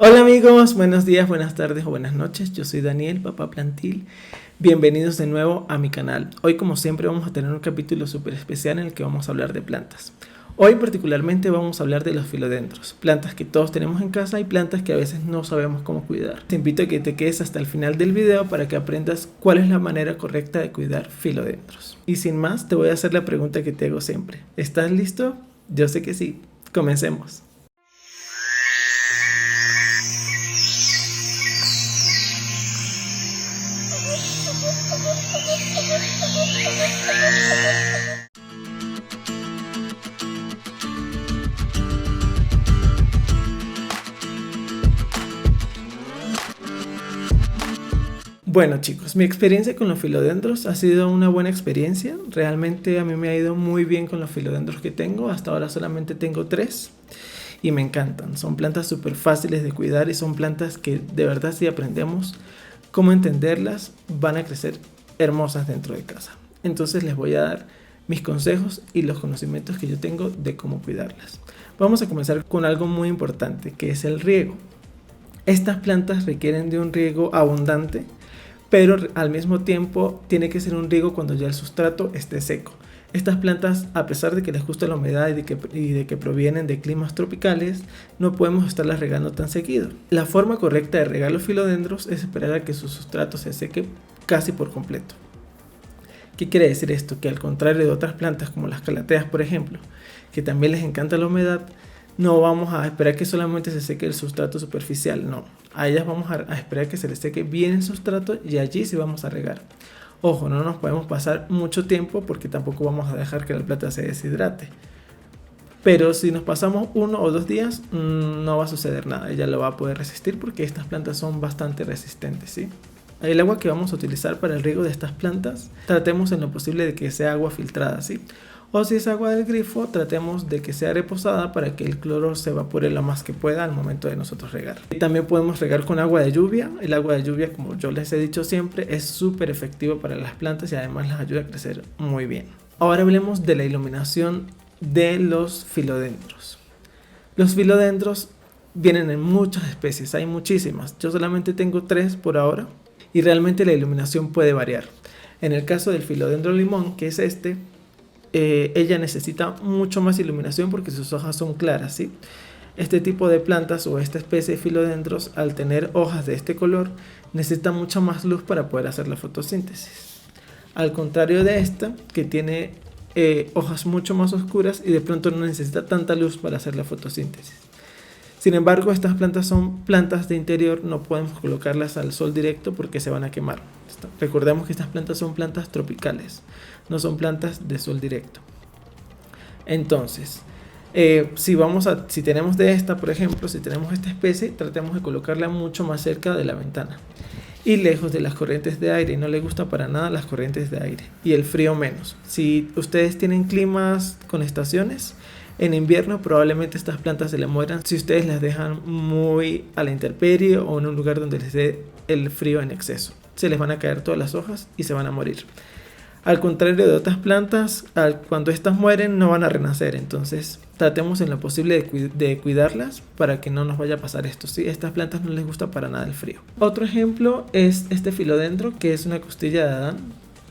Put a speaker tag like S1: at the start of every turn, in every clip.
S1: Hola amigos, buenos días, buenas tardes o buenas noches. Yo soy Daniel, papá plantil. Bienvenidos de nuevo a mi canal. Hoy, como siempre, vamos a tener un capítulo súper especial en el que vamos a hablar de plantas. Hoy particularmente vamos a hablar de los filodendros, plantas que todos tenemos en casa y plantas que a veces no sabemos cómo cuidar. Te invito a que te quedes hasta el final del video para que aprendas cuál es la manera correcta de cuidar filodendros. Y sin más, te voy a hacer la pregunta que te hago siempre. ¿Estás listo? Yo sé que sí. Comencemos. Bueno chicos, mi experiencia con los filodendros ha sido una buena experiencia. Realmente a mí me ha ido muy bien con los filodendros que tengo. Hasta ahora solamente tengo 3 y me encantan. Son plantas súper fáciles de cuidar y son plantas que de verdad, si aprendemos cómo entenderlas, van a crecer hermosas dentro de casa. Entonces les voy a dar mis consejos y los conocimientos que yo tengo de cómo cuidarlas. Vamos a comenzar con algo muy importante, que es el riego. Estas plantas requieren de un riego abundante, pero al mismo tiempo tiene que ser un riego cuando ya el sustrato esté seco. Estas plantas, a pesar de que les gusta la humedad y de que provienen de climas tropicales, no podemos estarlas regando tan seguido. La forma correcta de regar los filodendros es esperar a que su sustrato se seque casi por completo. ¿Qué quiere decir esto? Que al contrario de otras plantas como las calateas, por ejemplo, que también les encanta la humedad, no vamos a esperar que solamente se seque el sustrato superficial, no. A ellas vamos a esperar que se les seque bien el sustrato y allí sí vamos a regar. Ojo, no nos podemos pasar mucho tiempo porque tampoco vamos a dejar que la planta se deshidrate. Pero si nos pasamos 1 o 2 días, no va a suceder nada. Ella lo va a poder resistir porque estas plantas son bastante resistentes, ¿sí? El agua que vamos a utilizar para el riego de estas plantas, tratemos en lo posible de que sea agua filtrada, ¿sí? O si es agua del grifo, tratemos de que sea reposada para que el cloro se evapore lo más que pueda al momento de nosotros regar. También podemos regar con agua de lluvia. El agua de lluvia, como yo les he dicho siempre, es súper efectivo para las plantas y además las ayuda a crecer muy bien. Ahora hablemos de la iluminación de los filodendros. Los filodendros vienen en muchas especies, hay muchísimas. Yo solamente tengo 3 por ahora y realmente la iluminación puede variar. En el caso del filodendro limón, que es este, ella necesita mucho más iluminación porque sus hojas son claras, ¿sí? Este tipo de plantas o esta especie de filodendros, al tener hojas de este color, necesita mucha más luz para poder hacer la fotosíntesis. Al contrario de esta, que tiene hojas mucho más oscuras y de pronto no necesita tanta luz para hacer la fotosíntesis. Sin embargo, estas plantas son plantas de interior, no podemos colocarlas al sol directo porque se van a quemar. Recordemos que estas plantas son plantas tropicales, no son plantas de sol directo. Entonces, si tenemos de esta, por ejemplo, si tenemos esta especie, tratemos de colocarla mucho más cerca de la ventana y lejos de las corrientes de aire. No le gusta para nada las corrientes de aire y el frío menos. Si ustedes tienen climas con estaciones, en invierno probablemente estas plantas se le mueran si ustedes las dejan muy a la intemperie o en un lugar donde les dé el frío en exceso. Se les van a caer todas las hojas y se van a morir. Al contrario de otras plantas, cuando estas mueren no van a renacer. Entonces tratemos en lo posible de cuidarlas para que no nos vaya a pasar esto, ¿sí? A estas plantas no les gusta para nada el frío. Otro ejemplo es este filodendro, que es una costilla de Adán.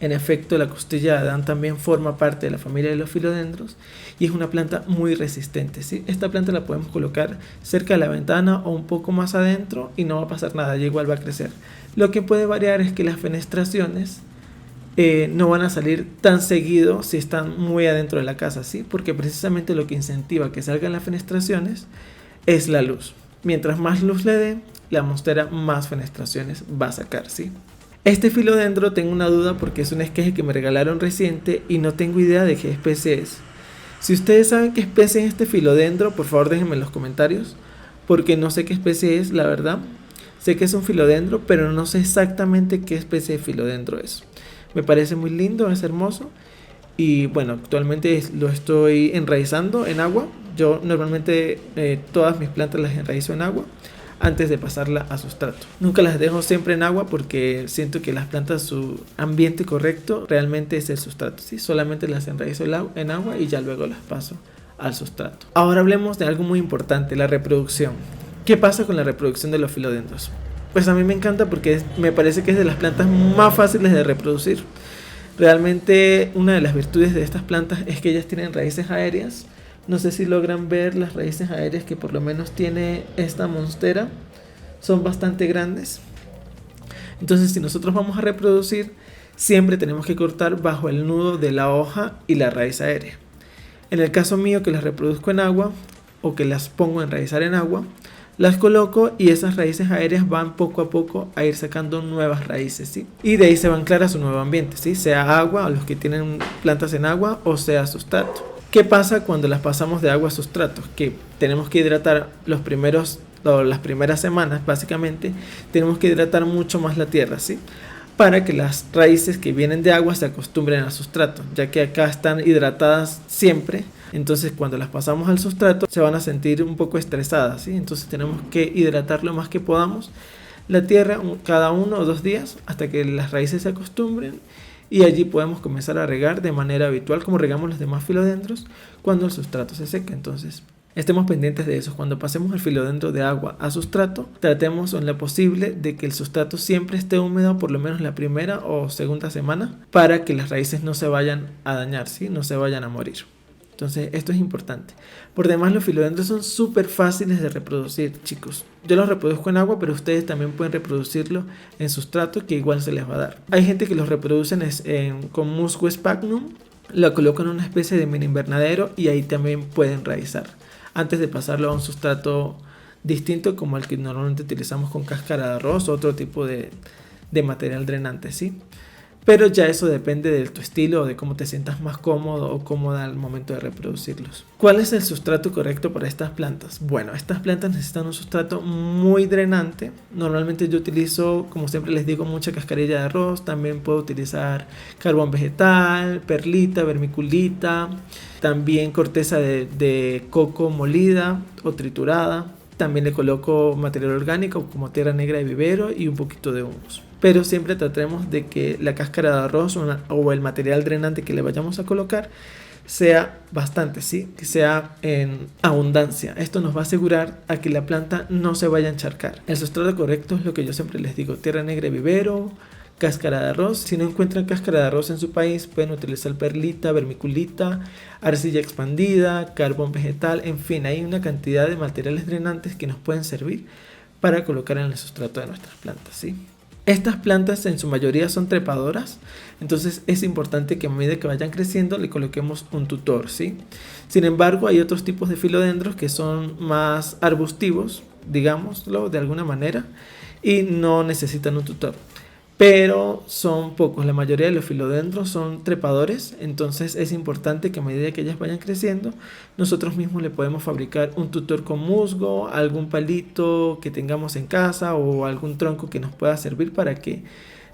S1: En efecto, la costilla de Adán también forma parte de la familia de los filodendros y es una planta muy resistente, ¿sí? Esta planta la podemos colocar cerca de la ventana o un poco más adentro y no va a pasar nada, ya igual va a crecer. Lo que puede variar es que las fenestraciones no van a salir tan seguido si están muy adentro de la casa, ¿sí? Porque precisamente lo que incentiva que salgan las fenestraciones es la luz. Mientras más luz le dé, la monstera más fenestraciones va a sacar, ¿sí? Este filodendro tengo una duda porque es un esqueje que me regalaron reciente y no tengo idea de qué especie es. Si ustedes saben qué especie es este filodendro, por favor déjenme en los comentarios, porque no sé qué especie es, la verdad. Sé que es un filodendro, pero no sé exactamente qué especie de filodendro es. Me parece muy lindo, es hermoso y bueno, actualmente lo estoy enraizando en agua. Yo normalmente todas mis plantas las enraizo en agua antes de pasarla a sustrato. Nunca las dejo siempre en agua porque siento que las plantas, su ambiente correcto realmente es el sustrato, ¿sí? Solamente las enraizo en agua y ya luego las paso al sustrato. Ahora hablemos de algo muy importante, la reproducción. ¿Qué pasa con la reproducción de los filodendros? Pues a mí me encanta porque me parece que es de las plantas más fáciles de reproducir. Realmente una de las virtudes de estas plantas es que ellas tienen raíces aéreas. No sé si logran ver las raíces aéreas que por lo menos tiene esta monstera. Son bastante grandes. Entonces si nosotros vamos a reproducir, siempre tenemos que cortar bajo el nudo de la hoja y la raíz aérea. En el caso mío, que las reproduzco en agua o que las pongo a enraizar en agua, las coloco y esas raíces aéreas van poco a poco a ir sacando nuevas raíces, ¿sí? Y de ahí se van claras a su nuevo ambiente, ¿sí? Sea agua, o los que tienen plantas en agua, o sea sustrato. ¿Qué pasa cuando las pasamos de agua a sustrato? Que tenemos que hidratar las primeras semanas, básicamente, tenemos que hidratar mucho más la tierra, ¿sí? Para que las raíces que vienen de agua se acostumbren al sustrato, ya que acá están hidratadas siempre. Entonces cuando las pasamos al sustrato se van a sentir un poco estresadas, ¿sí? Entonces tenemos que hidratar lo más que podamos la tierra cada 1 o 2 días hasta que las raíces se acostumbren, y allí podemos comenzar a regar de manera habitual como regamos los demás filodendros cuando el sustrato se seca. Entonces estemos pendientes de eso. Cuando pasemos el filodendro de agua a sustrato, tratemos en lo posible de que el sustrato siempre esté húmedo por lo menos la primera o segunda semana para que las raíces no se vayan a dañar, ¿sí? No se vayan a morir. Entonces esto es importante. Por demás, los filodendros son súper fáciles de reproducir, chicos. Yo los reproduzco en agua, pero ustedes también pueden reproducirlo en sustrato, que igual se les va a dar. Hay gente que los reproduce con musgo sphagnum, la colocan en una especie de mini invernadero y ahí también pueden raizar, antes de pasarlo a un sustrato distinto como el que normalmente utilizamos con cáscara de arroz o otro tipo de material drenante, ¿sí? Pero ya eso depende de tu estilo o de cómo te sientas más cómodo o cómoda al momento de reproducirlos. ¿Cuál es el sustrato correcto para estas plantas? Bueno, estas plantas necesitan un sustrato muy drenante. Normalmente yo utilizo, como siempre les digo, mucha cascarilla de arroz. También puedo utilizar carbón vegetal, perlita, vermiculita, también corteza de coco molida o triturada. También le coloco material orgánico como tierra negra de vivero y un poquito de humus. Pero siempre tratemos de que la cáscara de arroz o el material drenante que le vayamos a colocar sea bastante, ¿sí? Que sea en abundancia. Esto nos va a asegurar a que la planta no se vaya a encharcar. El sustrato correcto es lo que yo siempre les digo: tierra negra de vivero, cáscara de arroz. Si no encuentran cáscara de arroz en su país, pueden utilizar perlita, vermiculita, arcilla expandida, carbón vegetal, en fin, hay una cantidad de materiales drenantes que nos pueden servir para colocar en el sustrato de nuestras plantas, ¿sí? Estas plantas en su mayoría son trepadoras, entonces es importante que a medida que vayan creciendo le coloquemos un tutor, ¿sí? Sin embargo, hay otros tipos de filodendros que son más arbustivos, digámoslo de alguna manera, y no necesitan un tutor. Pero son pocos, la mayoría de los filodendros son trepadores, entonces es importante que a medida que ellas vayan creciendo, nosotros mismos le podemos fabricar un tutor con musgo, algún palito que tengamos en casa o algún tronco que nos pueda servir para que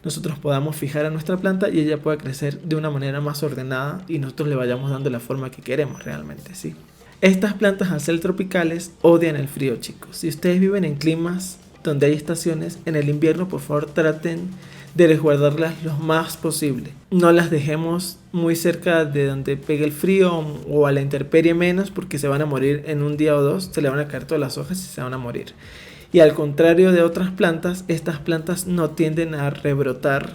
S1: nosotros podamos fijar a nuestra planta y ella pueda crecer de una manera más ordenada y nosotros le vayamos dando la forma que queremos realmente, ¿sí? Estas plantas, al ser tropicales, odian el frío, chicos. Si ustedes viven en climas donde hay estaciones, en el invierno por favor traten de resguardarlas lo más posible. No las dejemos muy cerca de donde pegue el frío o a la intemperie menos, porque se van a morir en un día o dos, se le van a caer todas las hojas y se van a morir. Y al contrario de otras plantas, estas plantas no tienden a rebrotar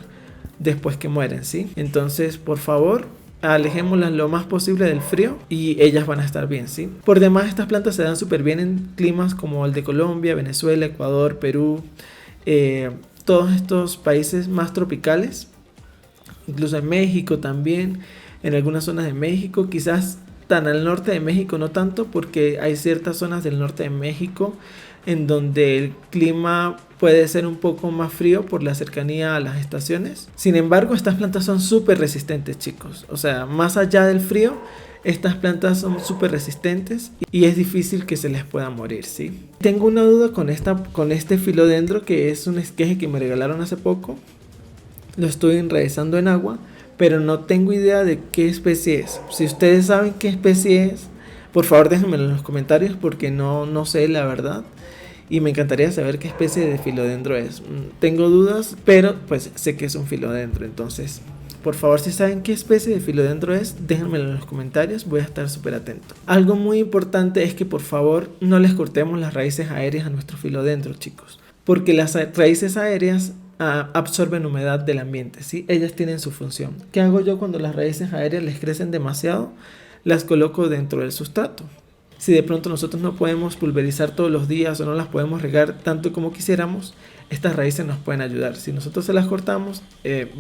S1: después que mueren, ¿sí? Entonces, por favor, alejémoslas lo más posible del frío y ellas van a estar bien, ¿sí? Por demás, estas plantas se dan súper bien en climas como el de Colombia, Venezuela, Ecuador, Perú, todos estos países más tropicales, incluso en México también, en algunas zonas de México, quizás tan al norte de México no tanto, porque hay ciertas zonas del norte de México en donde el clima puede ser un poco más frío por la cercanía a las estaciones. Sin embargo, estas plantas son súper resistentes, chicos. O sea, más allá del frío, estas plantas son súper resistentes y es difícil que se les pueda morir, ¿sí? Tengo una duda con este filodendro, que es un esqueje que me regalaron hace poco. Lo estoy enraizando en agua, pero no tengo idea de qué especie es. Si ustedes saben qué especie es, por favor déjenmelo en los comentarios, porque no sé la verdad. Y me encantaría saber qué especie de filodendro es. Tengo dudas, pero pues sé que es un filodendro. Entonces, Por favor, si saben qué especie de filodendro es, déjenmelo en los comentarios, voy a estar súper atento. Algo muy importante es que por favor no les cortemos las raíces aéreas a nuestro filodendro, chicos, porque las raíces aéreas absorben humedad del ambiente, ¿sí? Ellas tienen su función. ¿Qué hago yo cuando las raíces aéreas les crecen demasiado? Las coloco dentro del sustrato. Si de pronto nosotros no podemos pulverizar todos los días o no las podemos regar tanto como quisiéramos, estas raíces nos pueden ayudar. Si nosotros se las cortamos,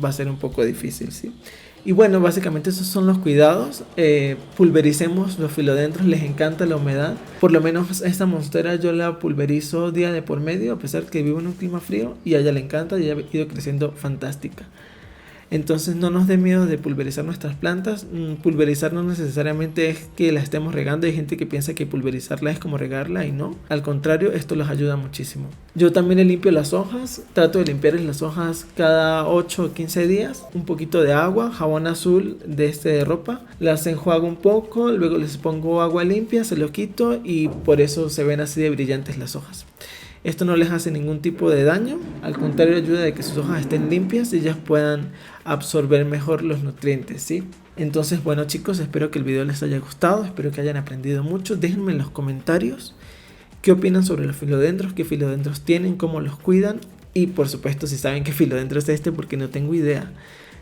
S1: va a ser un poco difícil, ¿sí? Y bueno, básicamente esos son los cuidados. Pulvericemos los filodendros, les encanta la humedad. Por lo menos esta monstera yo la pulverizo día de por medio, a pesar que vivo en un clima frío, y a ella le encanta y ha ido creciendo fantástica. Entonces no nos dé miedo de pulverizar nuestras plantas. Pulverizar no necesariamente es que la estemos regando. Hay gente que piensa que pulverizarla es como regarla y no. Al contrario, esto los ayuda muchísimo. Yo también le limpio las hojas. Trato de limpiarles las hojas cada 8 o 15 días. Un poquito de agua, jabón azul de ropa. Las enjuago un poco, luego les pongo agua limpia, se lo quito y por eso se ven así de brillantes las hojas. Esto no les hace ningún tipo de daño, al contrario ayuda a que sus hojas estén limpias y ellas puedan absorber mejor los nutrientes, ¿sí? Entonces, bueno chicos, espero que el video les haya gustado, espero que hayan aprendido mucho. Déjenme en los comentarios qué opinan sobre los filodendros, qué filodendros tienen, cómo los cuidan y por supuesto si saben qué filodendro es este, porque no tengo idea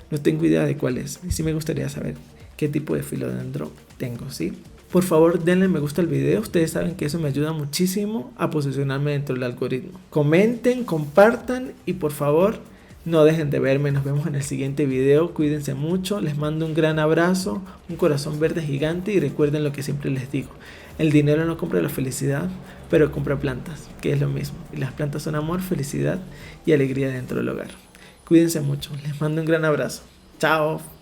S1: de cuál es. Y sí me gustaría saber qué tipo de filodendro tengo, ¿sí? Por favor, denle me gusta al video. Ustedes saben que eso me ayuda muchísimo a posicionarme dentro del algoritmo. Comenten, compartan y por favor, no dejen de verme. Nos vemos en el siguiente video. Cuídense mucho. Les mando un gran abrazo, un corazón verde gigante y recuerden lo que siempre les digo. El dinero no compra la felicidad, pero compra plantas, que es lo mismo. Y las plantas son amor, felicidad y alegría dentro del hogar. Cuídense mucho. Les mando un gran abrazo. Chao.